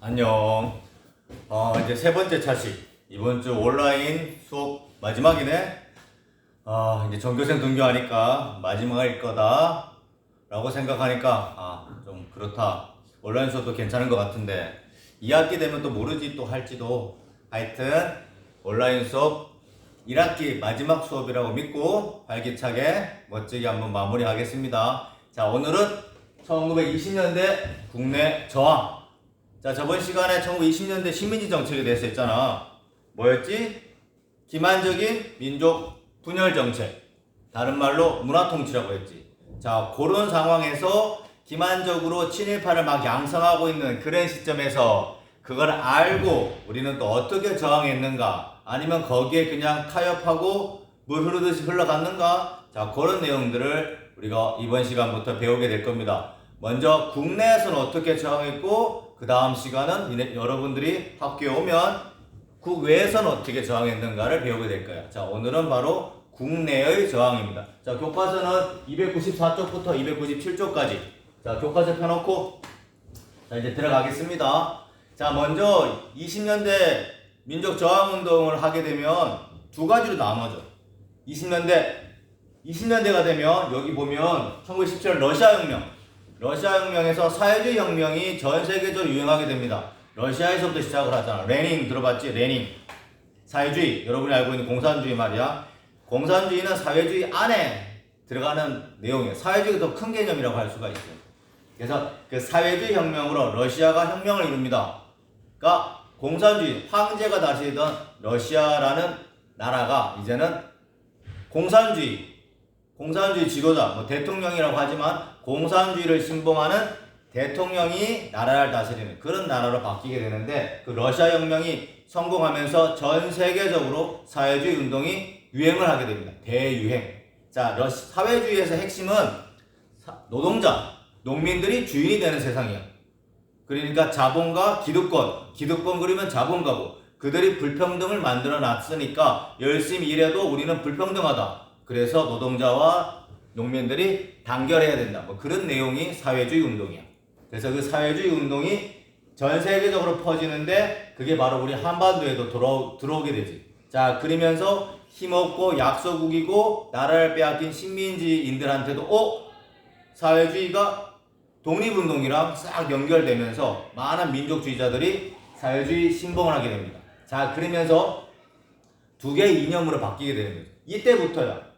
안녕. 이제 세 번째 차식. 이번 주 온라인 수업 마지막이네. 이제 전교생 등교하니까 마지막일 거다. 라고 생각하니까, 좀 그렇다. 온라인 수업도 괜찮은 것 같은데, 2학기 되면 또 모르지 또 할지도. 하여튼, 온라인 수업 1학기 마지막 수업이라고 믿고 활기차게 멋지게 한번 마무리하겠습니다. 자, 오늘은 1920년대 국내 저항. 자, 저번 시간에 1920년대 식민지 정책에 대해서 했잖아. 뭐였지? 기만적인 민족 분열 정책. 다른 말로 문화 통치라고 했지. 자, 그런 상황에서 기만적으로 친일파를 막 양성하고 있는 그런 시점에서 그걸 알고 우리는 또 어떻게 저항했는가? 아니면 거기에 그냥 타협하고 물 흐르듯이 흘러갔는가? 자, 그런 내용들을 우리가 이번 시간부터 배우게 될 겁니다. 먼저 국내에서는 어떻게 저항했고 그 다음 시간은 여러분들이 학교에 오면 국외에서는 어떻게 저항했는가를 배우게 될 거예요. 자, 오늘은 바로 국내의 저항입니다. 자, 교과서는 294쪽부터 297쪽까지. 자, 교과서 펴놓고 자, 이제 들어가겠습니다. 자, 먼저 20년대 민족 저항 운동을 하게 되면 두 가지로 나눠져. 20년대가 되면 여기 보면 1917년 러시아 혁명. 러시아 혁명에서 사회주의 혁명이 전 세계적으로 유행하게 됩니다. 러시아에서부터 시작을 하잖아. 레닌 들어봤지? 레닌. 사회주의. 여러분이 알고 있는 공산주의 말이야. 공산주의는 사회주의 안에 들어가는 내용이에요. 사회주의가 더 큰 개념이라고 할 수가 있어요. 그래서 그 사회주의 혁명으로 러시아가 혁명을 이룹니다. 그러니까 공산주의, 황제가 다스리던 러시아라는 나라가 이제는 공산주의 지도자, 뭐 대통령이라고 하지만 공산주의를 신봉하는 대통령이 나라를 다스리는 그런 나라로 바뀌게 되는데 그 러시아 혁명이 성공하면서 전 세계적으로 사회주의 운동이 유행을 하게 됩니다. 대유행. 자, 사회주의에서 핵심은 노동자, 농민들이 주인이 되는 세상이야. 그러니까 자본과 기득권 그리면 자본가고 그들이 불평등을 만들어 놨으니까 열심히 일해도 우리는 불평등하다. 그래서 노동자와 농민들이 단결해야 된다. 뭐 그런 내용이 사회주의 운동이야. 그래서 그 사회주의 운동이 전 세계적으로 퍼지는데 그게 바로 우리 한반도에도 들어오게 되지. 자, 그러면서 힘없고 약소국이고 나라를 빼앗긴 식민지인들한테도 사회주의가 독립운동이랑 싹 연결되면서 많은 민족주의자들이 사회주의 신봉을 하게 됩니다. 자, 그러면서 두 개의 이념으로 바뀌게 되는 거죠. 이때부터야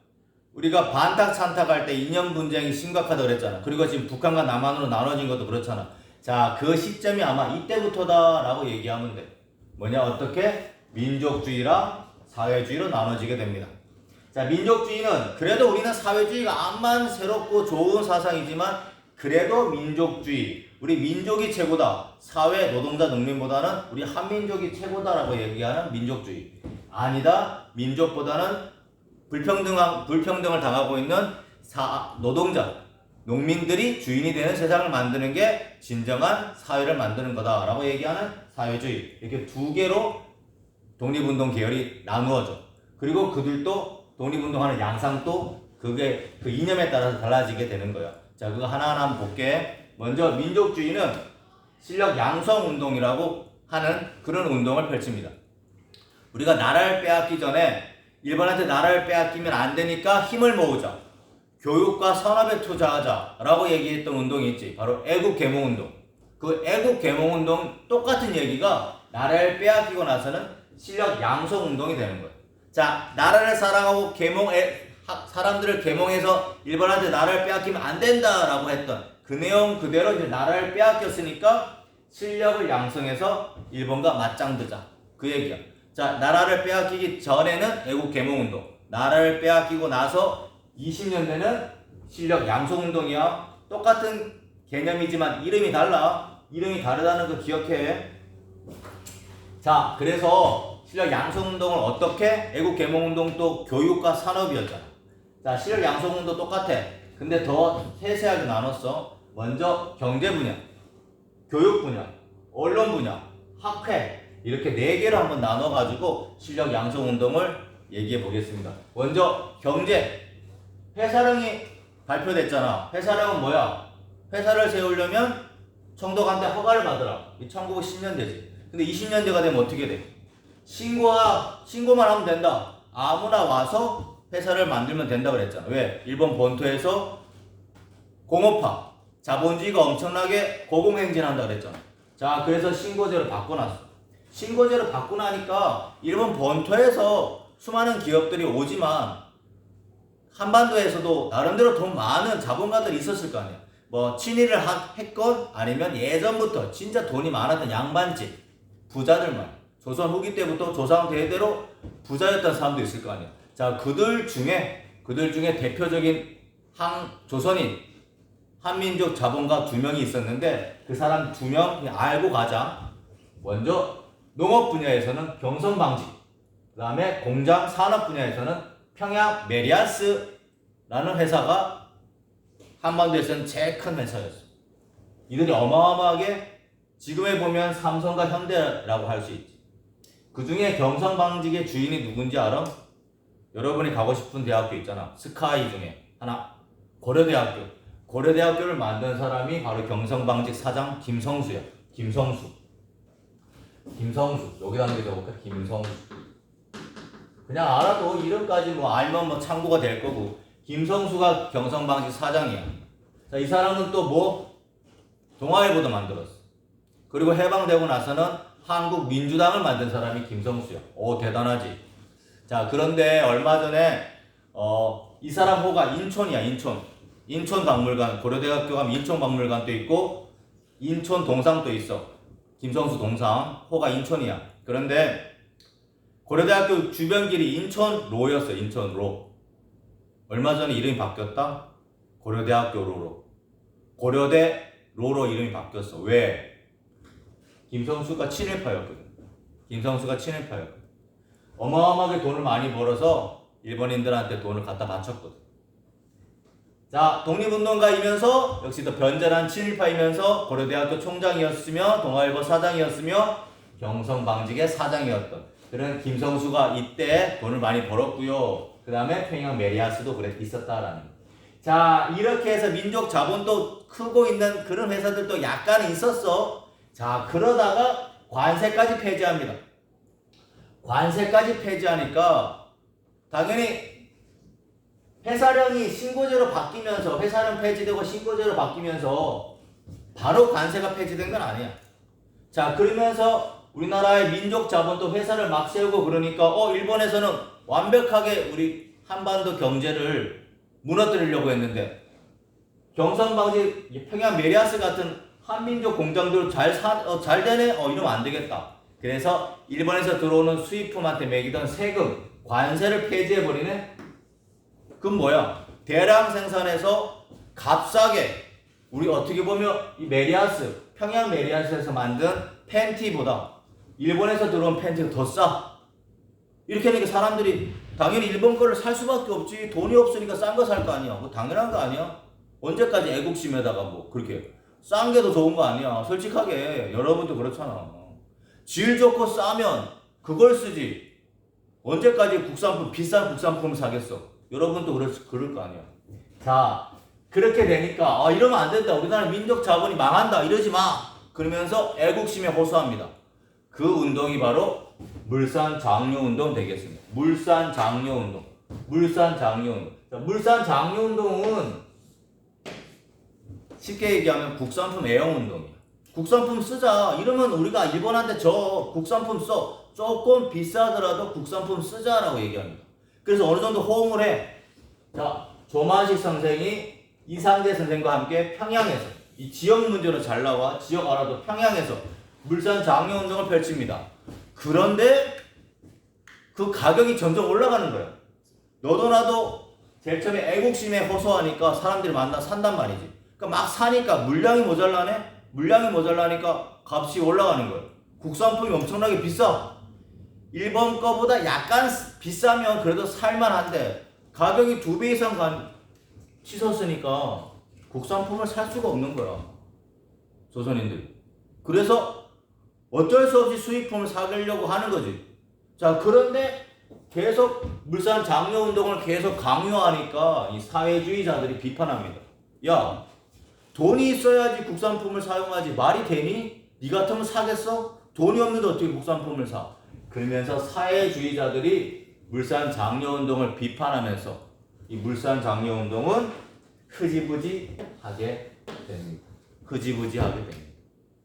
우리가 반탁찬탁할 때 이념 분쟁이 심각하다고 그랬잖아. 그리고 지금 북한과 남한으로 나눠진 것도 그렇잖아. 자, 그 시점이 아마 이때부터다라고 얘기하면 돼. 뭐냐, 어떻게? 민족주의랑 사회주의로 나눠지게 됩니다. 자, 민족주의는 그래도 우리는 사회주의가 암만 새롭고 좋은 사상이지만 그래도 민족주의, 우리 민족이 최고다. 사회, 노동자, 농민보다는 우리 한민족이 최고다라고 얘기하는 민족주의. 아니다. 민족보다는 불평등을 당하고 있는 노동자, 농민들이 주인이 되는 세상을 만드는 게 진정한 사회를 만드는 거다라고 얘기하는 사회주의. 이렇게 두 개로 독립운동 계열이 나누어져. 그리고 그들도 독립운동하는 양상도 그게 그 이념에 따라서 달라지게 되는 거야. 자, 그거 하나하나 한번 볼게. 먼저 민족주의는 실력 양성 운동이라고 하는 그런 운동을 펼칩니다. 우리가 나라를 빼앗기 전에 일본한테 나라를 빼앗기면 안 되니까 힘을 모으자. 교육과 산업에 투자하자라고 얘기했던 운동이 있지. 바로 애국개몽운동. 그 애국개몽운동 똑같은 얘기가 나라를 빼앗기고 나서는 실력 양성운동이 되는 거예요. 자, 나라를 사랑하고 사람들을 계몽해서 일본한테 나라를 빼앗기면 안 된다라고 했던 그 내용 그대로 이제 나라를 빼앗겼으니까 실력을 양성해서 일본과 맞짱뜨자. 그 얘기야. 자, 나라를 빼앗기기 전에는 애국개몽운동. 나라를 빼앗기고 나서 20년대는 실력 양성운동이야. 똑같은 개념이지만 이름이 달라. 이름이 다르다는 거 기억해. 자, 그래서 실력 양성운동을 어떻게? 애국개몽운동도 교육과 산업이었잖아. 자, 실력 양성운동 똑같아. 근데 더 세세하게 나눴어. 먼저 경제 분야, 교육 분야, 언론 분야, 학회 이렇게 네 개로 한번 나눠가지고 실력 양성운동을 얘기해 보겠습니다. 먼저 경제. 회사령이 발표됐잖아. 회사령은 뭐야? 회사를 세우려면 청도한테 허가를 받으라. 이 1910년대지. 근데 20년대가 되면 어떻게 돼? 신고만 하면 된다. 아무나 와서 회사를 만들면 된다 그랬잖아. 왜? 일본 본토에서 공업화, 자본주의가 엄청나게 고공행진한다 그랬잖아. 자, 그래서 신고제로 바꿔놨어. 신고제로 바꾸나니까 일본 본토에서 수많은 기업들이 오지만 한반도에서도 나름대로 돈 많은 자본가들이 있었을 거 아니야. 뭐 친일을 했건 아니면 예전부터 진짜 돈이 많았던 양반집 부자들만 조선 후기 때부터 조상 대대로 부자였던 사람도 있을 거 아니야. 자, 그들 중에 대표적인 조선인 한민족 자본가 2명이 있었는데 그 사람 2명 알고 가자. 먼저 농업 분야에서는 경성방직, 그 다음에 공장 산업 분야에서는 평양 메리아스라는 회사가 한반도에서는 제일 큰 회사였어. 이들이 어마어마하게 지금에 보면 삼성과 현대라고 할 수 있지. 그 중에 경성방직의 주인이 누군지 알아? 여러분이 가고 싶은 대학교 있잖아. 스카이 중에 하나. 고려대학교. 고려대학교를 만든 사람이 바로 경성방직 사장 김성수야. 김성수. 여기다 한개 적어볼까? 김성수. 그냥 알아도 이름까지 뭐 알면 뭐 참고가 될 거고. 김성수가 경성방직 사장이야. 자, 이 사람은 또 뭐? 동아일보도 만들었어. 그리고 해방되고 나서는 한국민주당을 만든 사람이 김성수야. 오, 대단하지. 자, 그런데 얼마 전에 이 사람 호가 인천이야. 인천 박물관. 고려대학교 가면 인천 박물관도 있고 인천 동상도 있어. 김성수 동상. 호가 인천이야. 그런데 고려대학교 주변길이 인천로였어. 인천로. 얼마 전에 이름이 바뀌었다. 고려대학교 로로. 고려대 로로 이름이 바뀌었어. 왜? 김성수가 친일파였거든. 어마어마하게 돈을 많이 벌어서 일본인들한테 돈을 갖다 바쳤거든. 자, 독립운동가이면서 역시 또 변절한 친일파이면서 고려대학교 총장이었으며 동아일보 사장이었으며 경성방직의 사장이었던 그런 김성수가 이때 돈을 많이 벌었고요. 그 다음에 평양 메리아스도 있었다라는 거. 자, 이렇게 해서 민족 자본도 크고 있는 그런 회사들도 약간은 있었어. 자, 그러다가 관세까지 폐지합니다. 관세까지 폐지하니까 당연히 회사령이 신고제로 바뀌면서 회사령 폐지되고 신고제로 바뀌면서 바로 관세가 폐지된 건 아니야. 자, 그러면서 우리나라의 민족 자본도 회사를 막 세우고 그러니까 일본에서는 완벽하게 우리 한반도 경제를 무너뜨리려고 했는데 경성방직 평양 메리아스 같은 한민족 공장들 잘 되네? 이러면 안 되겠다. 그래서 일본에서 들어오는 수입품한테 매기던 세금, 관세를 폐지해버리네? 그건 뭐야? 대량 생산해서 값싸게, 우리 어떻게 보면 이 메리아스, 평양 메리아스에서 만든 팬티보다 일본에서 들어온 팬티가 더 싸. 이렇게 하니까 사람들이 당연히 일본 거를 살 수밖에 없지. 돈이 없으니까 싼 거 살 거 아니야. 그거 당연한 거 아니야? 언제까지 애국심에다가 뭐 그렇게 싼 게 더 좋은 거 아니야. 솔직하게 여러분도 그렇잖아. 질 좋고 싸면 그걸 쓰지. 언제까지 비싼 국산품을 사겠어. 여러분도 그럴 거 아니야. 자, 그렇게 되니까 이러면 안 된다. 우리나라 민족 자본이 망한다. 이러지 마. 그러면서 애국심에 호소합니다. 그 운동이 바로 물산장려운동 되겠습니다. 물산장려운동. 자, 물산장려운동은 쉽게 얘기하면 국산품 애용운동이야. 국산품 쓰자. 이러면 우리가 일본한테 국산품 써. 조금 비싸더라도 국산품 쓰자라고 얘기합니다. 그래서 어느 정도 호응을 해. 자, 조만식 선생이 이상재 선생과 함께 평양에서 이 지역 문제로 잘 나와. 지역 알아도 평양에서 물산장려운동을 펼칩니다. 그런데 그 가격이 점점 올라가는 거야. 너도 나도 제일 처음에 애국심에 호소하니까 사람들이 산단 말이지. 그러니까 막 사니까 물량이 모자라니까 값이 올라가는 거야. 국산품이 엄청나게 비싸. 일본 거보다 약간 비싸면 그래도 살만한데 가격이 2배 이상 치솟으니까 국산품을 살 수가 없는 거야. 조선인들이. 그래서 어쩔 수 없이 수입품을 사려고 하는 거지. 자, 그런데 계속 물산장려운동을 계속 강요하니까 이 사회주의자들이 비판합니다. 야, 돈이 있어야지 국산품을 사용하지. 말이 되니? 니 같으면 사겠어? 돈이 없는데 어떻게 국산품을 사? 그러면서 사회주의자들이 물산장려운동을 비판하면서 이 물산장려운동은 흐지부지하게 됩니다. 흐지부지하게 됩니다.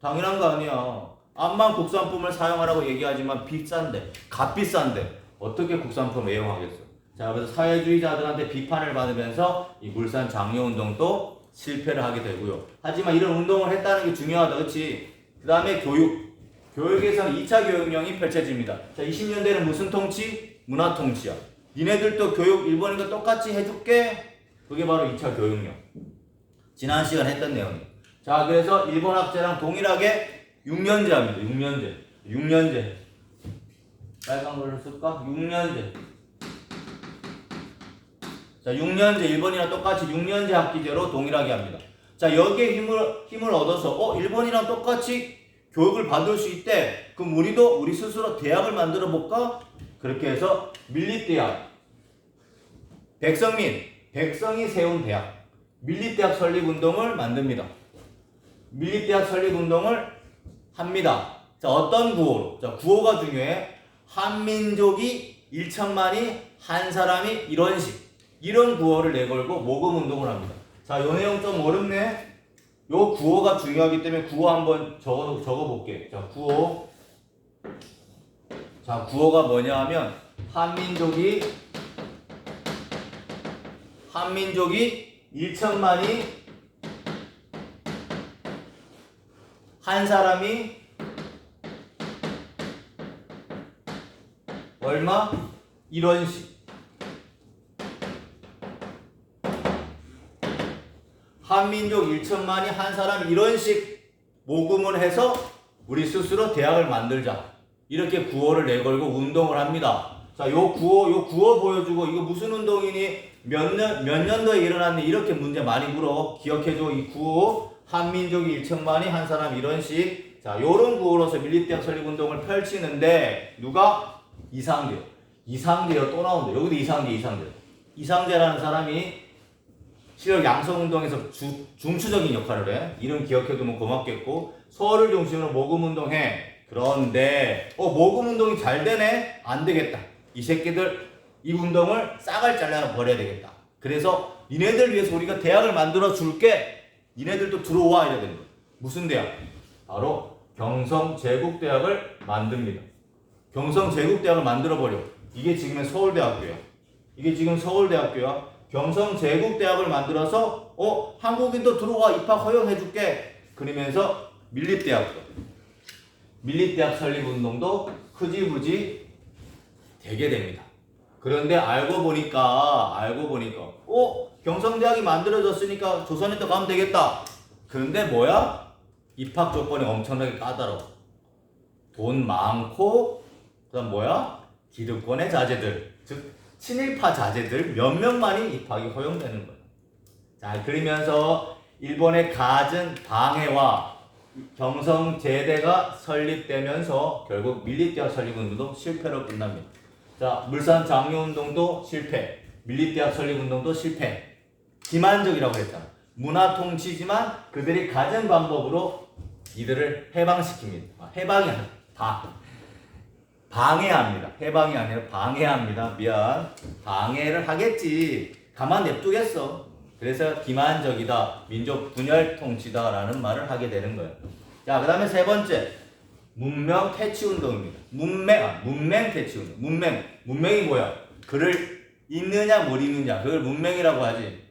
당연한 거 아니야. 암만 국산품을 사용하라고 얘기하지만 비싼데, 값비싼데 어떻게 국산품을 애용하겠어? 자, 그래서 사회주의자들한테 비판을 받으면서 이 물산장려운동도 실패를 하게 되고요. 하지만 이런 운동을 했다는 게 중요하다, 그렇지? 그 다음에 교육. 교육에서는 2차 교육령이 펼쳐집니다. 자, 20년대는 무슨 통치? 문화 통치야. 니네들도 교육 일본인과 똑같이 해줄게. 그게 바로 2차 교육령. 지난 시간 했던 내용이에요. 자, 그래서 일본 학제랑 동일하게 6년제 합니다. 6년제. 6년제. 빨간 걸로 쓸까? 6년제. 자, 6년제. 일본이랑 똑같이 6년제 학기제로 동일하게 합니다. 자, 여기에 힘을 얻어서, 일본이랑 똑같이 교육을 받을 수 있대. 그럼 우리도 우리 스스로 대학을 만들어 볼까? 그렇게 해서 밀립대학. 백성이 세운 대학. 밀립대학 설립운동을 만듭니다. 밀립대학 설립운동을 합니다. 자, 어떤 구호로? 자, 구호가 중요해. 한민족이 1천만이 한 사람이 이런 식. 이런 구호를 내걸고 모금운동을 합니다. 자, 요 내용 좀 어렵네. 요 구호가 중요하기 때문에 구호 한번 적어볼게. 자, 구호. 자, 구호가 뭐냐 하면 한민족이 1천만이 한 사람이 얼마? 이런 식. 한민족 1천만이 한 사람 이런 식 모금을 해서 우리 스스로 대학을 만들자. 이렇게 구호를 내걸고 운동을 합니다. 자, 요 구호 보여주고 이거 무슨 운동이니? 몇 년도에 일어났니? 이렇게 문제 많이 물어. 기억해줘. 이 구호. 한민족이 1천만이 한 사람 이런 식. 자, 요런 구호로서 밀립대학 설립운동을 펼치는데 누가? 이상재요. 또 나온다. 여기도 이상재. 이상재라는 사람이 실력 양성운동에서 중추적인 역할을 해. 이름 기억해두면 고맙겠고, 서울을 중심으로 모금운동해. 그런데 모금운동이 잘 되네? 안 되겠다. 이 새끼들 이 운동을 싹을 잘라 버려야 되겠다. 그래서 니네들 위해서 우리가 대학을 만들어 줄게. 니네들도 들어와 이래야 되는 거야. 무슨 대학? 바로 경성제국대학을 만듭니다. 경성제국대학을 만들어버려. 이게 지금의 서울대학교야. 경성제국대학을 만들어서 한국인도 들어와 입학 허용해줄게. 그러면서 밀립대학 설립운동도 흐지부지 되게 됩니다. 그런데 알고 보니까 경성대학이 만들어졌으니까 조선에도 가면 되겠다. 그런데 뭐야? 입학 조건이 엄청나게 까다로워. 돈 많고 그다음 뭐야? 기득권의 자제들, 즉 친일파 자제들 몇 명만이 입학이 허용되는 거예요. 자, 그러면서 일본의 갖은 방해와 경성제대가 설립되면서 결국 밀립대학 설립운동도 실패로 끝납니다. 자, 물산장려운동도 실패, 밀립대학 설립운동도 실패. 기만적이라고 했잖아. 문화통치지만 그들이 가진 방법으로 이들을 해방시킵니다. 방해합니다. 해방이 아니라 방해합니다. 미안. 방해를 하겠지. 가만 냅두겠어. 그래서 기만적이다. 민족 분열 통치다라는 말을 하게 되는 거예요. 자, 그 다음에 세 번째. 문명 퇴치 운동입니다. 문맹 퇴치 운동. 문맹이 뭐야? 글을 읽느냐 못 읽느냐. 그걸 문맹이라고 하지.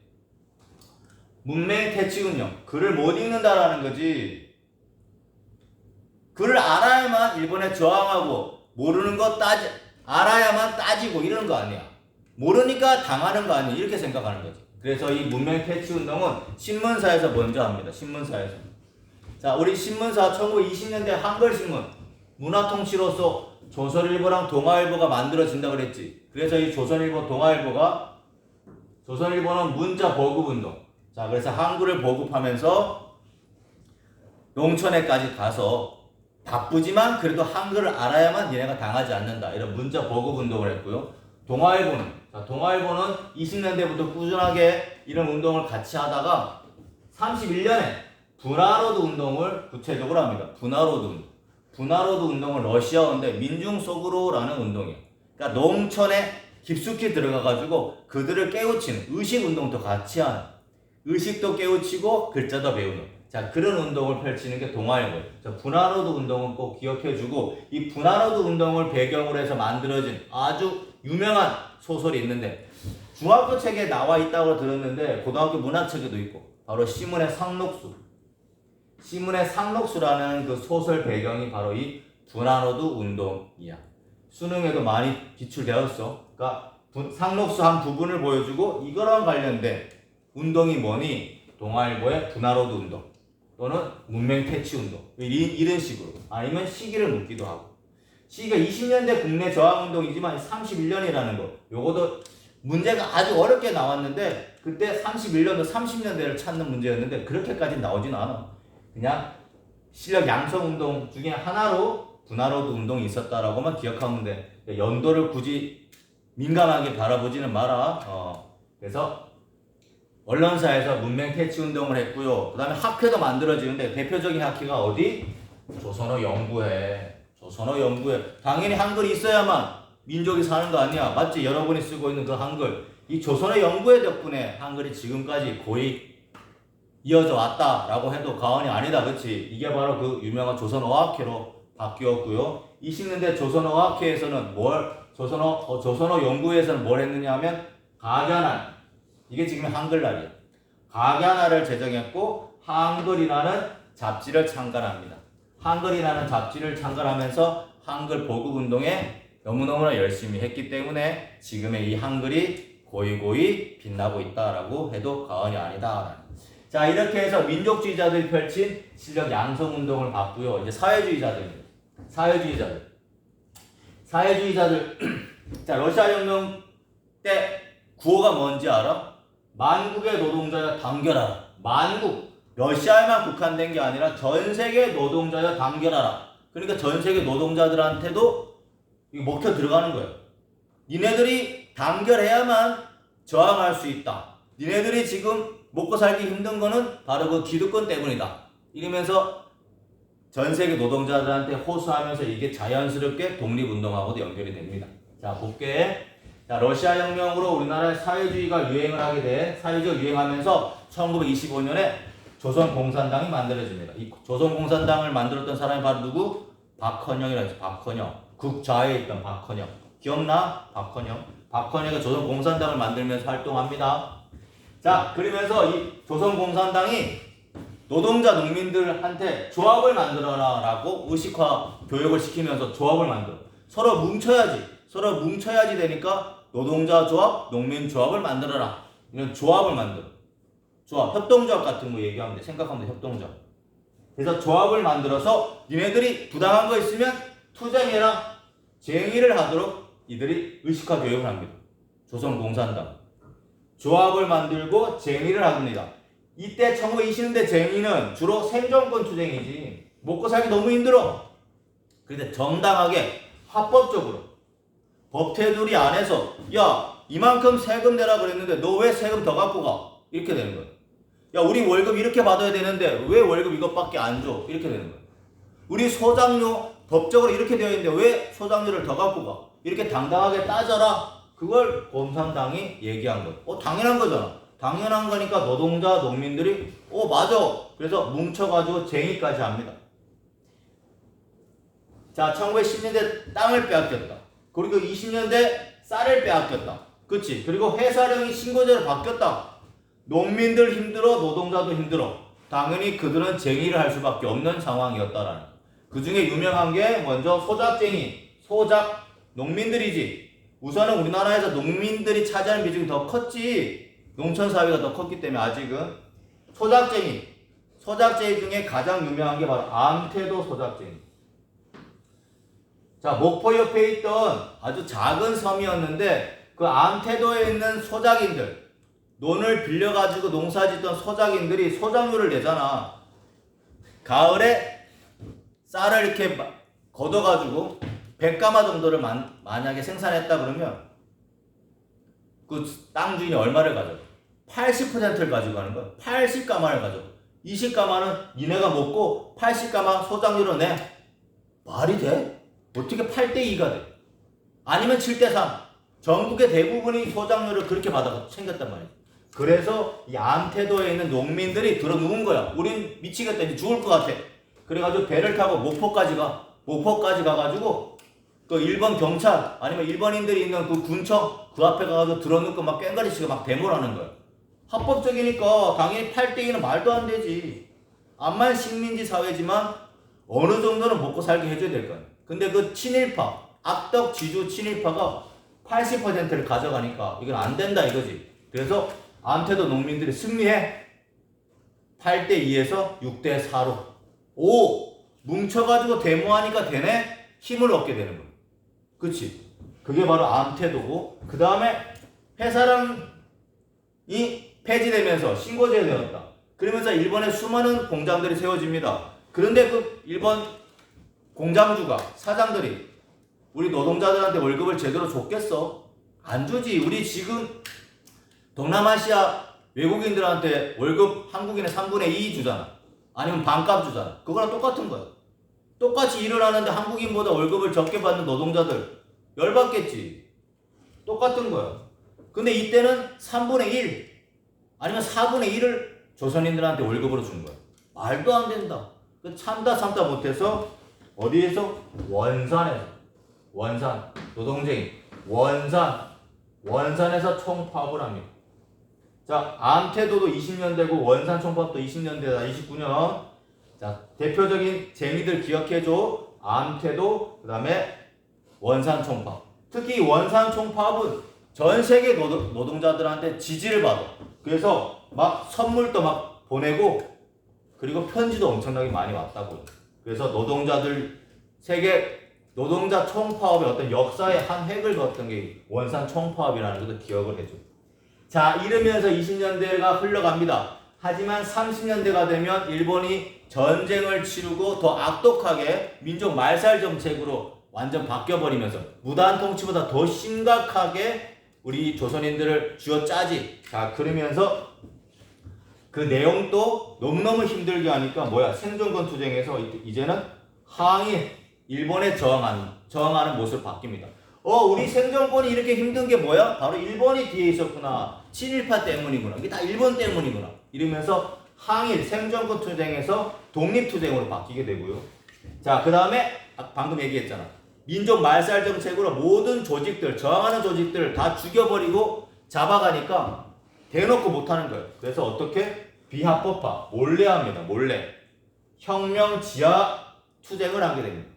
문맹 퇴치 운동. 글을 못 읽는다라는 거지. 글을 알아야만 일본에 저항하고 모르는 거 알아야만 따지고 이러는 거 아니야. 모르니까 당하는 거 아니야. 이렇게 생각하는 거지. 그래서 이 문명 퇴치 운동은 신문사에서 먼저 합니다. 신문사에서. 자, 우리 신문사 1920년대 한글신문 문화통치로서 조선일보랑 동아일보가 만들어진다 그랬지. 그래서 이 조선일보 조선일보는 문자 보급운동. 자, 그래서 한글을 보급하면서 농촌에까지 가서 바쁘지만 그래도 한글을 알아야만 얘네가 당하지 않는다. 이런 문자 보급운동을 했고요. 동아일보는 20년대부터 꾸준하게 이런 운동을 같이 하다가 31년에 분화로드 운동을 구체적으로 합니다. 분화로드 운동. 분화로드 운동은 러시아어인데 민중 속으로라는 운동이에요. 그러니까 농촌에 깊숙이 들어가가지고 그들을 깨우치는 의식 운동도 같이 하는, 의식도 깨우치고 글자도 배우는, 자, 그런 운동을 펼치는 게 동아인 거예요. 자, 분화로드 운동은 꼭 기억해주고, 이 분화로드 운동을 배경으로 해서 만들어진 아주 유명한 소설이 있는데 중학교 책에 나와 있다고 들었는데 고등학교 문학책에도 있고, 바로 시문의 상록수. 시문의 상록수라는 그 소설 배경이 바로 이 분화로드 운동이야. 수능에도 많이 기출되었어. 그러니까 상록수 한 부분을 보여주고 이거랑 관련된 운동이 뭐니? 동아일보의 분화로드 운동 또는 문맹 퇴치 운동, 이런 식으로. 아니면 시기를 묻기도 하고. 시기가 20년대 국내 저항운동이지만 31년이라는 거, 요것도 문제가 아주 어렵게 나왔는데 그때 31년도 30년대를 찾는 문제였는데 그렇게까지 나오진 않아. 그냥 실력 양성 운동 중에 하나로 분화로드 운동이 있었다라고만 기억하면 돼. 연도를 굳이 민감하게 바라보지는 마라. 그래서 언론사에서 문맹 퇴치 운동을 했고요. 그 다음에 학회도 만들어지는데 대표적인 학회가 어디? 조선어 연구회. 조선어 연구회. 당연히 한글이 있어야만 민족이 사는 거 아니야. 맞지? 여러분이 쓰고 있는 그 한글. 이 조선어 연구회 덕분에 한글이 지금까지 거의 이어져 왔다라고 해도 과언이 아니다. 그치? 이게 바로 그 유명한 조선어학회로 바뀌었고요. 20년대 조선어학회에서는 조선어 연구회에서는 뭘 했느냐 하면 가견안. 이게 지금 한글날이야. 가견안을 제정했고 한글이라는 잡지를 창간합니다. 한글이라는 잡지를 창간하면서 한글 보급 운동에 너무너무나 열심히 했기 때문에 지금의 이 한글이 고이고이 빛나고 있다라고 해도 과언이 아니다. 자, 이렇게 해서 민족주의자들이 펼친 실력 양성 운동을 봤고요. 이제 사회주의자들입니다. 사회주의자들. 자, 러시아 혁명 때 구호가 뭔지 알아? 만국의 노동자여 단결하라. 만국. 러시아에만 국한된 게 아니라 전 세계 노동자여 단결하라. 그러니까 전 세계 노동자들한테도 이거 먹혀 들어가는 거예요. 니네들이 단결해야만 저항할 수 있다. 니네들이 지금 먹고 살기 힘든 거는 바로 그 기득권 때문이다. 이러면서 전 세계 노동자들한테 호소하면서 이게 자연스럽게 독립운동하고도 연결이 됩니다. 자, 볼게. 자, 러시아 혁명으로 우리나라에 사회주의가 유행을 하게 돼. 사회주의가 유행하면서 1925년에 조선공산당이 만들어집니다. 이 조선공산당을 만들었던 사람이 바로 누구? 박헌영이라고 했어. 박헌영. 국좌에 있던 박헌영. 기억나? 박헌영. 박헌영이 조선공산당을 만들면서 활동합니다. 자, 그러면서 이 조선공산당이 노동자 농민들한테 조합을 만들어라 라고 의식화 교육을 시키면서 조합을 만들어. 서로 뭉쳐야지 되니까 노동자 조합, 농민 조합을 만들어라. 이런 조합을 만들어. 조합, 협동조합 같은 거 얘기하면 돼. 생각하면 돼, 협동조합. 그래서 조합을 만들어서 니네들이 부당한 거 있으면 투쟁해라, 쟁의를 하도록 이들이 의식화 교육을 합니다. 조선공산당. 조합을 만들고 쟁의를 합니다. 이때 1920년대 쟁의는 주로 생존권 투쟁이지. 먹고 살기 너무 힘들어. 그런데 정당하게 합법적으로 법 테두리 안에서 야, 이만큼 세금 내라 그랬는데 너 왜 세금 더 갖고 가? 이렇게 되는 거야. 야, 우리 월급 이렇게 받아야 되는데 왜 월급 이것밖에 안 줘? 이렇게 되는 거야. 우리 소장료 법적으로 이렇게 되어 있는데 왜 소장료를 더 갖고 가? 이렇게 당당하게 따져라. 그걸 공산당이 얘기한 거예요. 당연한 거잖아. 당연한 거니까 노동자, 농민들이 맞아. 그래서 뭉쳐가지고 쟁의까지 합니다. 자, 1910년대 땅을 빼앗겼다. 그리고 20년대 쌀을 빼앗겼다. 그치? 그리고 해사령이 신고제로 바뀌었다. 농민들 힘들어, 노동자도 힘들어. 당연히 그들은 쟁의를 할 수밖에 없는 상황이었다라는. 그 중에 유명한 게 먼저 소작쟁이, 소작 농민들이지. 우선은 우리나라에서 농민들이 차지하는 비중이 더 컸지. 농촌사회가 더 컸기 때문에 아직은. 소작쟁이 중에 가장 유명한 게 바로 암태도 소작쟁이. 자, 목포 옆에 있던 아주 작은 섬이었는데 그 암태도에 있는 소작인들, 논을 빌려가지고 농사짓던 소작인들이 소작료를 내잖아. 가을에 쌀을 이렇게 걷어가지고 100가마 정도를 만약에 생산했다 그러면 그 땅 주인이 얼마를 가져가? 80%를 가지고 가는 거야. 80가마를 가져가. 20가마는 니네가 먹고 80가마 소장료로 내. 말이 돼? 어떻게 8대2가 돼? 아니면 7대3. 전국의 대부분이 소장료를 그렇게 받아 챙겼단 말이야. 그래서 이 암태도에 있는 농민들이 들어 누운 거야. 우린 미치겠다. 이제 죽을 것 같아. 그래가지고 배를 타고 목포까지 가. 목포까지 가가지고 그 일본 경찰 아니면 일본인들이 있는 그 군청 그 앞에 가가지고 들어눕고 막 꽹가리치고 막 데모를 하는 거야. 합법적이니까 당연히 8대2는 말도 안 되지. 암만 식민지 사회지만 어느 정도는 먹고 살게 해줘야 될 거야. 근데 그 친일파, 악덕 지주 친일파가 80%를 가져가니까 이건 안 된다 이거지. 그래서 암태도 농민들이 승리해. 8대2에서 6대4로. 오! 뭉쳐가지고 데모하니까 되네? 힘을 얻게 되는 거야. 그치? 그게 바로 암태도고, 그 다음에 회사랑이 폐지되면서 신고제가 되었다. 그러면서 일본에 수많은 공장들이 세워집니다. 그런데 그 일본 공장주가, 사장들이 우리 노동자들한테 월급을 제대로 줬겠어? 안 주지. 우리 지금 동남아시아 외국인들한테 월급 한국인의 3분의 2 주잖아. 아니면 반값 주잖아. 그거랑 똑같은 거야. 똑같이 일을 하는데 한국인보다 월급을 적게 받는 노동자들 열받겠지. 똑같은 거야. 근데 이때는 3분의 1 아니면 4분의 1을 조선인들한테 월급으로 준 거야. 말도 안 된다. 참다 못해서 어디에서? 원산에서. 원산. 노동쟁이. 원산에서 총파업을 합니다. 자, 암태도도 20년 되고 원산 총파업도 20년 되다. 29년. 자, 대표적인 쟁이들 기억해줘. 암태도, 그 다음에 원산 총파업. 특히 원산 총파업은 전 세계 노동자들한테 지지를 받아. 그래서 막 선물도 막 보내고, 그리고 편지도 엄청나게 많이 왔다고. 그래서 노동자들, 세계 노동자 총파업의 어떤 역사의 한 획을 그었던 게 원산 총파업이라는 것도 기억을 해줘. 자, 이러면서 20년대가 흘러갑니다. 하지만 30년대가 되면 일본이 전쟁을 치르고 더 악독하게 민족 말살 정책으로 완전 바뀌어버리면서 무단 통치보다 더 심각하게 우리 조선인들을 쥐어짜지. 자, 그러면서 그 내용도 너무너무 힘들게 하니까 뭐야? 생존권 투쟁에서 이제는 항일, 일본에 저항하는 모습으로 바뀝니다. 우리 생존권이 이렇게 힘든 게 뭐야? 바로 일본이 뒤에 있었구나. 친일파 때문이구나. 이게 다 일본 때문이구나. 이러면서 항일, 생존권 투쟁에서 독립투쟁으로 바뀌게 되고요. 자, 그 다음에 방금 얘기했잖아. 민족 말살 정책으로 모든 조직들, 저항하는 조직들을 다 죽여버리고 잡아가니까 대놓고 못하는 거예요. 그래서 어떻게? 비합법화, 몰래 합니다. 몰래. 혁명 지하 투쟁을 하게 됩니다.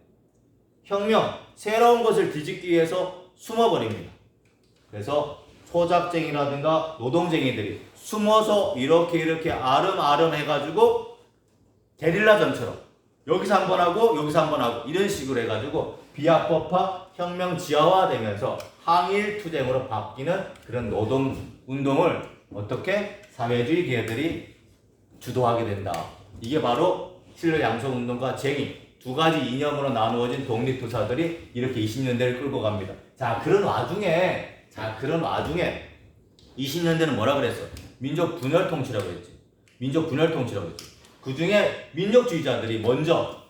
혁명, 새로운 것을 뒤집기 위해서 숨어버립니다. 그래서 소작쟁이라든가 노동쟁이들이 숨어서 이렇게 아름아름 해가지고 게릴라전처럼 여기서 한 번 하고 여기서 한 번 하고 이런 식으로 해가지고 비합법화, 혁명 지하화 되면서 항일 투쟁으로 바뀌는 그런 노동운동을 어떻게? 사회주의 기회들이 주도하게 된다. 이게 바로 힐러 양성운동과 쟁의 두 가지 이념으로 나누어진 독립투사들이 이렇게 20년대를 끌고 갑니다. 자, 그런 와중에 20년대는 뭐라 그랬어? 민족 분열 통치라고 했지. 민족 분열 통치라고 했지. 그 중에 민족주의자들이 먼저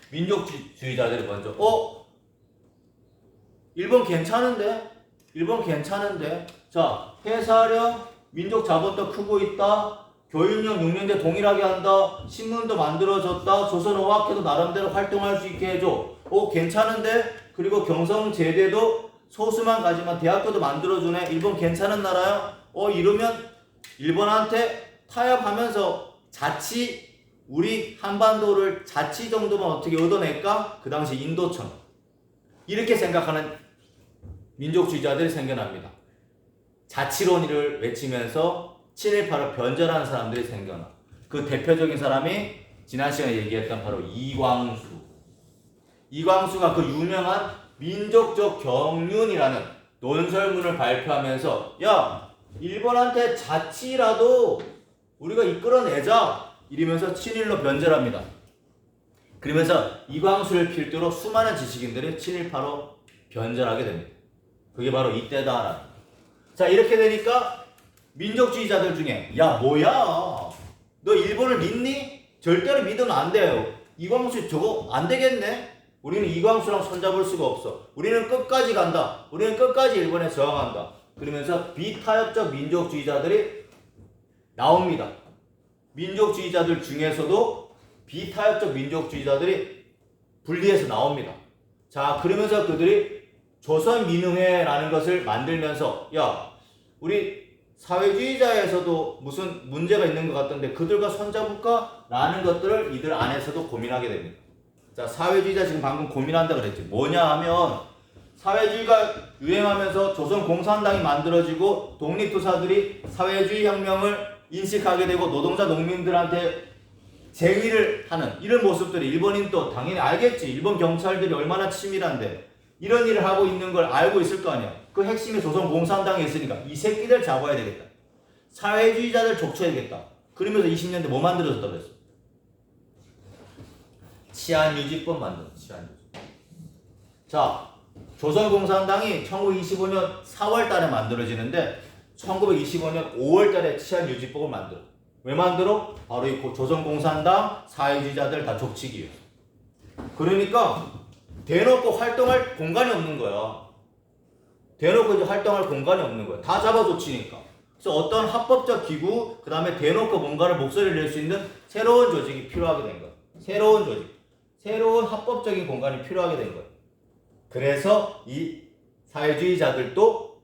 일본 괜찮은데? 자, 해사령 민족 자본도 크고 있다. 교육력 6년제 동일하게 한다. 신문도 만들어졌다. 조선어학회도 나름대로 활동할 수 있게 해줘. 괜찮은데? 그리고 경성제대도 소수만 가지만 대학교도 만들어주네. 일본 괜찮은 나라야? 이러면 일본한테 타협하면서 자치 우리 한반도를 자치 정도만 어떻게 얻어낼까? 그 당시 인도처럼 이렇게 생각하는 민족주의자들이 생겨납니다. 자치론을 외치면서 친일파를 변절하는 사람들이 생겨나. 그 대표적인 사람이 지난 시간에 얘기했던 바로 이광수. 이광수가 그 유명한 민족적 경륜이라는 논설문을 발표하면서 야, 일본한테 자치라도 우리가 이끌어내자 이러면서 친일로 변절합니다. 그러면서 이광수를 필두로 수많은 지식인들이 친일파로 변절하게 됩니다. 그게 바로 이때다라는. 자, 이렇게 되니까 민족주의자들 중에 야, 뭐야? 너 일본을 믿니? 절대로 믿으면 안 돼요. 이광수 저거 안 되겠네? 우리는 이광수랑 손잡을 수가 없어. 우리는 끝까지 간다. 우리는 끝까지 일본에 저항한다. 그러면서 비타협적 민족주의자들이 나옵니다. 민족주의자들 중에서도 비타협적 민족주의자들이 분리해서 나옵니다. 자, 그러면서 그들이 조선민흥회라는 것을 만들면서 야, 우리 사회주의자에서도 무슨 문제가 있는 것 같던데 그들과 손잡을까? 라는 것들을 이들 안에서도 고민하게 됩니다. 자, 사회주의자 지금 방금 고민한다 그랬지. 뭐냐 하면 사회주의가 유행하면서 조선공산당이 만들어지고 독립투사들이 사회주의 혁명을 인식하게 되고 노동자 농민들한테 제의를 하는 이런 모습들이 일본인도 당연히 알겠지. 일본 경찰들이 얼마나 치밀한데 이런 일을 하고 있는 걸 알고 있을 거 아니야. 그 핵심이 조선공산당에 있으니까 이 새끼들 잡아야 되겠다. 사회주의자들 족쳐야겠다. 그러면서 20년대 뭐 만들어졌다 그랬어? 치안유지법 만들었어. 치안유지법. 자, 조선공산당이 1925년 4월 달에 만들어지는데 1925년 5월 달에 치안유지법을 만들어. 왜 만들어? 바로 이 조선공산당 사회주의자들 다 족치기 위해서. 그러니까 대놓고 활동할 공간이 없는 거야. 대놓고 이제 활동할 공간이 없는 거야. 다 잡아줬으니까. 그래서 어떤 합법적 기구, 그 다음에 대놓고 뭔가를 목소리를 낼 수 있는 새로운 조직이 필요하게 된 거야. 새로운 조직. 새로운 합법적인 공간이 필요하게 된 거야. 그래서 이 사회주의자들도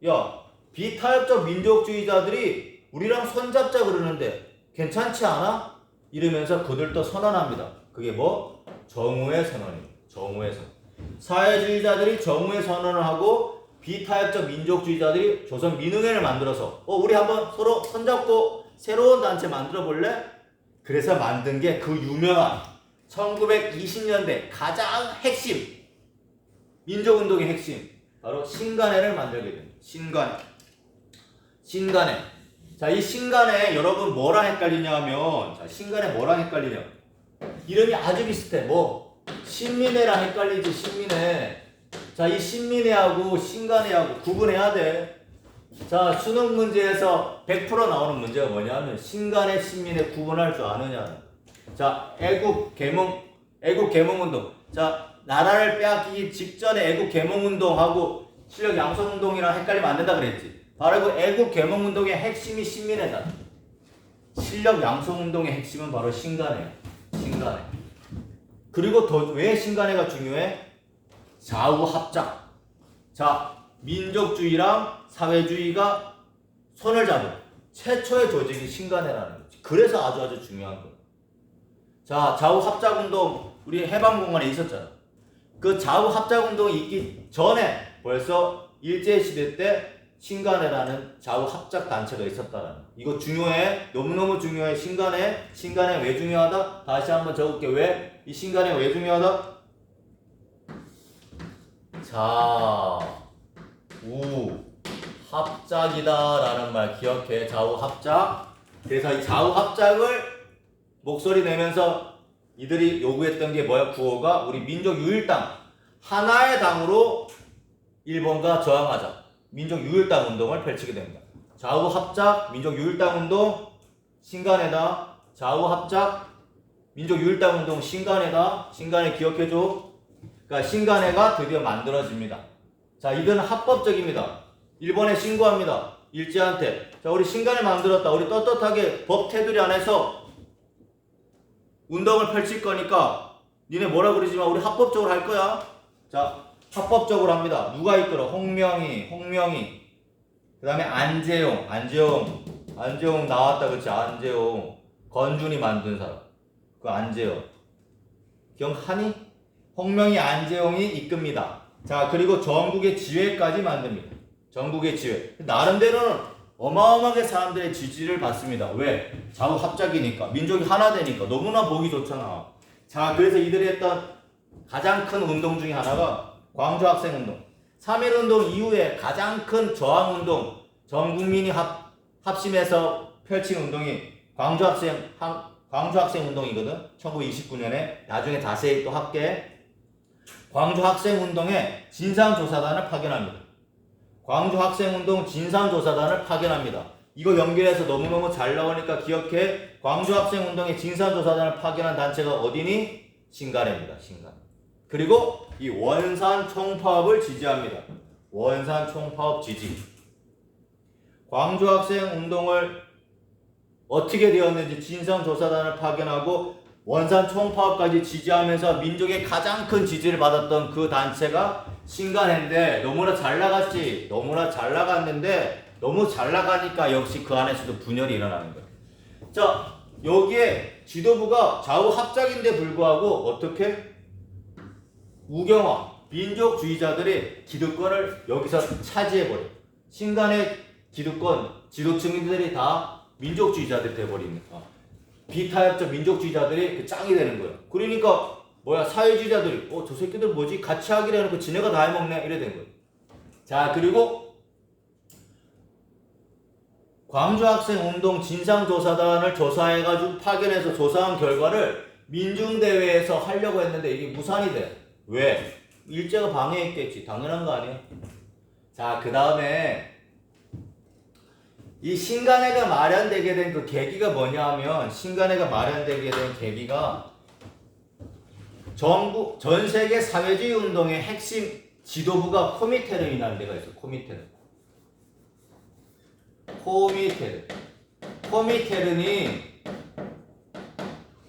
야, 비타협적 민족주의자들이 우리랑 손잡자 그러는데 괜찮지 않아? 이러면서 그들도 선언합니다. 그게 뭐? 정우회 선언입니다. 정우회 선언. 사회주의자들이 정우회 선언을 하고 비타협적 민족주의자들이 조선 민흥회를 만들어서 우리 한번 서로 손잡고 새로운 단체 만들어 볼래? 그래서 만든 게 그 유명한 1920년대 가장 핵심 민족운동의 핵심 바로 신간회를 만들게 됩니다. 신간회. 자, 이 신간회 여러분 뭐랑 헷갈리냐 하면 자, 신간회 뭐랑 헷갈리냐? 이름이 아주 비슷해. 뭐 신민회랑 헷갈리지. 신민회. 자, 이 신민회하고 신간회하고 구분해야 돼. 자, 수능 문제에서 100% 나오는 문제가 뭐냐면 신간회, 신민회 구분할 줄 아느냐. 자, 애국 개몽운동. 자, 나라를 빼앗기기 직전에 애국 개몽운동하고 실력 양성운동이랑 헷갈리면 안 된다 그랬지. 바로 그 애국 개몽운동의 핵심이 신민회다. 실력 양성운동의 핵심은 바로 신간회야. 신간회. 그리고 왜 신간회가 중요해? 좌우 합작. 자, 민족주의랑 사회주의가 손을 잡은 최초의 조직이 신간회라는 거지. 그래서 아주 중요한 거야. 자, 좌우 합작 운동 우리 해방공간에 있었잖아. 그 좌우 합작 운동이 있기 전에 벌써 일제시대 때 신간회라는 좌우 합작 단체가 있었다라는 거. 이거 중요해. 너무너무 중요해. 신간회 왜 중요하다? 다시 한번 적을게. 왜? 이 신간회 왜 중요하다? 자, 우 합작이다 라는 말 기억해. 좌우 합작. 그래서 이 좌우 합작을 목소리 내면서 이들이 요구했던 게 뭐야? 구호가 우리 민족 유일당 하나의 당으로 일본과 저항하자. 민족 유일당 운동을 펼치게 됩니다. 좌우 합작 민족 유일당 운동 신간회다. 좌우 합작 민족 유일당 운동 신간회다. 신간회 기억해줘. 그러니까 신간회가 드디어 만들어집니다. 자, 이들은 합법적입니다. 일본에 신고합니다. 일제한테. 자, 우리 신간회 만들었다. 우리 떳떳하게 법 테두리 안에서 운동을 펼칠 거니까 니네 뭐라 그러지만 우리 합법적으로 할 거야. 자, 합법적으로 합니다. 누가 이끌어? 홍명희. 그 다음에 안재용 나왔다. 그렇지? 안재용. 건준이 만든 사람. 그 안재용. 기억하니? 홍명희, 안재용이 이끕니다. 자, 그리고 전국의 지회까지 만듭니다. 전국의 지회. 나름대로는 어마어마하게 사람들의 지지를 받습니다. 왜? 좌우 합작이니까. 민족이 하나 되니까. 너무나 보기 좋잖아. 자, 그래서 이들이 했던 가장 큰 운동 중에 하나가 광주학생운동. 3.1운동 이후에 가장 큰 저항운동, 전 국민이 합심해서 펼친 운동이 광주학생운동이거든. 1929년에 나중에 자세히 또 할게. 광주학생운동에 진상조사단을 파견합니다. 광주학생운동 진상조사단을 파견합니다. 이거 연결해서 너무너무 잘 나오니까 기억해. 광주학생운동의 진상조사단을 파견한 단체가 어디니? 신간회입니다. 신간. 그리고 이 원산 총파업을 지지합니다. 원산 총파업 지지. 광주학생운동을 어떻게 되었는지 진상조사단을 파견하고 원산 총파업까지 지지하면서 민족의 가장 큰 지지를 받았던 그 단체가 신간회인데 너무나 잘 나갔지. 너무나 잘 나갔는데 너무 잘 나가니까 역시 그 안에서도 분열이 일어나는 거예요. 자, 여기에 지도부가 좌우 합작인데 불구하고 어떻게? 우경화, 민족주의자들이 기득권을 여기서 차지해버려. 신간의 기득권, 지도층들이 다 민족주의자들이 돼버리니까. 비타협적 민족주의자들이 그 짱이 되는 거예요. 그러니까 뭐야, 사회주의자들이 저 새끼들 뭐지? 같이 하기로 해놓고 지네가 다 해먹네? 이래 된 거예요. 자, 그리고 광주학생운동 진상조사단을 조사해가지고 파견해서 조사한 결과를 민중대회에서 하려고 했는데 이게 무산이 돼. 왜? 일제가 방해했겠지. 당연한 거 아니에요? 자, 그 다음에 이 신간회가 마련되게 된 그 계기가 뭐냐 하면, 신간회가 마련되게 된 계기가 전 세계 사회주의 운동의 핵심 지도부가 코미테른이라는 데가 있어. 코미테른이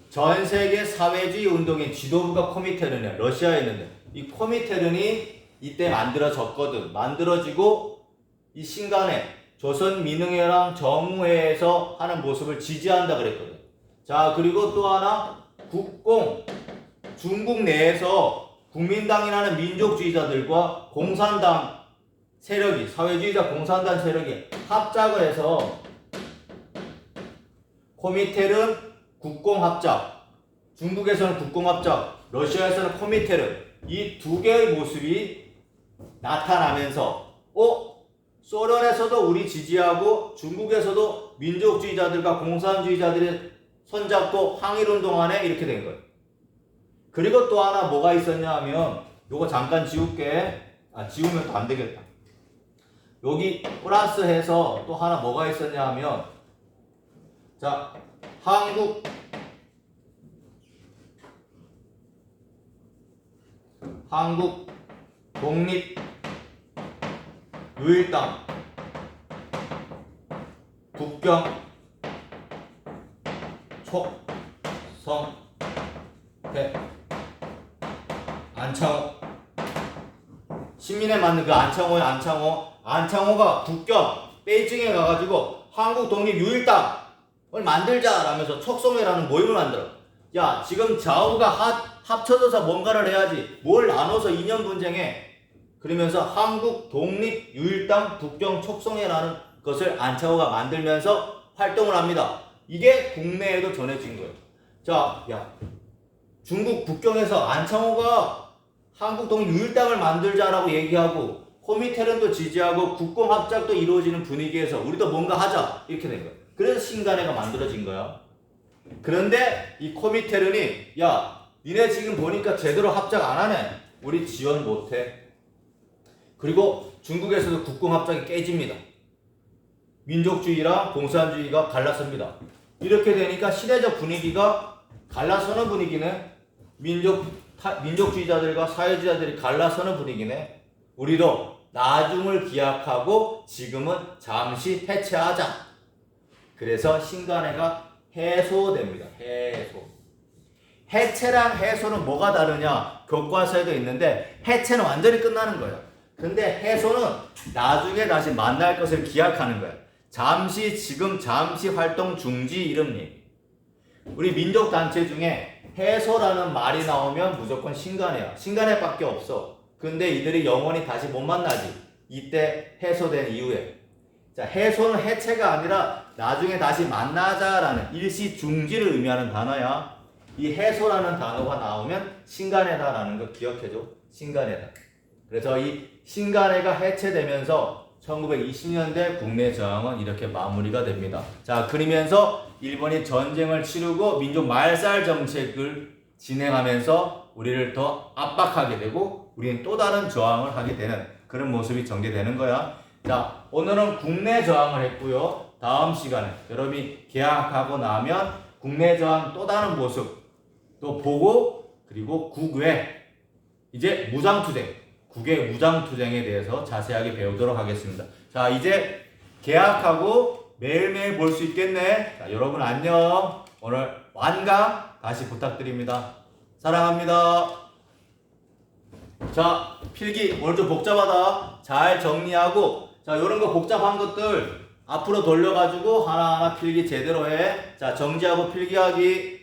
전 세계 사회주의 운동의 지도부가 코미테른이야. 러시아에 있는데 이 코미테른이 이때 만들어졌거든. 만들어지고 이 신간회 조선민흥회랑 정우회에서 하는 모습을 지지한다 그랬거든. 자, 그리고 또 하나 국공, 중국 내에서 국민당이라는 민족주의자들과 공산당 세력이, 사회주의자 공산당 세력이 합작을 해서 코미테른 국공합작, 중국에서는 국공합작, 러시아에서는 코미테른, 이 두 개의 모습이 나타나면서 소련에서도 우리 지지하고 중국에서도 민족주의자들과 공산주의자들이 손잡고 항일운동하네, 이렇게 된 거예요. 그리고 또 하나 뭐가 있었냐 하면, 요거 잠깐 지울게. 지우면 또 안 되겠다. 여기 플러스 해서 또 하나 뭐가 있었냐 하면, 자, 한국 독립유일당 북경 촉성회 안창호, 신민에 맞는 그 안창호가 북경 베이징에 가가지고 한국 독립유일당을 만들자라면서 촉성회라는 모임을 만들어. 야, 지금 좌우가 합쳐져서 뭔가를 해야지. 뭘 나눠서 이념 분쟁해. 그러면서 한국 독립유일당 북경 촉성회라는 것을 안창호가 만들면서 활동을 합니다. 이게 국내에도 전해진 거예요. 자, 중국 북경에서 안창호가 한국 독립유일당을 만들자라고 얘기하고 코미테른도 지지하고 국공합작도 이루어지는 분위기에서 우리도 뭔가 하자, 이렇게 된 거예요. 그래서 신간회가 만들어진 거야. 그런데 이 코미테른이 니네 지금 보니까 제대로 합작 안 하네. 우리 지원 못해. 그리고 중국에서도 국공합작이 깨집니다. 민족주의랑 공산주의가 갈라섭니다. 이렇게 되니까 시대적 분위기가 갈라서는 분위기네. 민족주의자들과 사회주의자들이 갈라서는 분위기네. 우리도 나중을 기약하고 지금은 잠시 해체하자. 그래서 신간회가 해소됩니다. 해체랑 해소는 뭐가 다르냐? 교과서에도 있는데 해체는 완전히 끝나는 거예요. 근데 해소는 나중에 다시 만날 것을 기약하는 거예요. 지금 잠시 활동 중지, 이런 얘기. 우리 민족단체 중에 해소라는 말이 나오면 무조건 신간회야. 신간회밖에 없어. 근데 이들이 영원히 다시 못 만나지. 이때 해소된 이후에. 자, 해소는 해체가 아니라 나중에 다시 만나자라는 일시 중지를 의미하는 단어야. 이 해소라는 단어가 나오면 신간회다라는 거 기억해줘. 신간회다. 그래서 이 신간회가 해체되면서 1920년대 국내 저항은 이렇게 마무리가 됩니다. 자, 그러면서 일본이 전쟁을 치르고 민족 말살 정책을 진행하면서 우리를 더 압박하게 되고 우리는 또 다른 저항을 하게 되는 그런 모습이 전개되는 거야. 자, 오늘은 국내 저항을 했고요. 다음 시간에 여러분이 개학하고 나면 국내 저항 또 다른 모습 또 보고 그리고 국외 이제 무장투쟁 국외 무장투쟁에 대해서 자세하게 배우도록 하겠습니다. 자 이제 계약하고 매일매일 볼 수 있겠네. 자, 여러분 안녕. 오늘 완강 다시 부탁드립니다. 사랑합니다. 자 필기 오늘 좀 복잡하다. 잘 정리하고 자 요런 거 복잡한 것들 앞으로 돌려가지고 하나하나 필기 제대로 해. 자 정지하고 필기하기.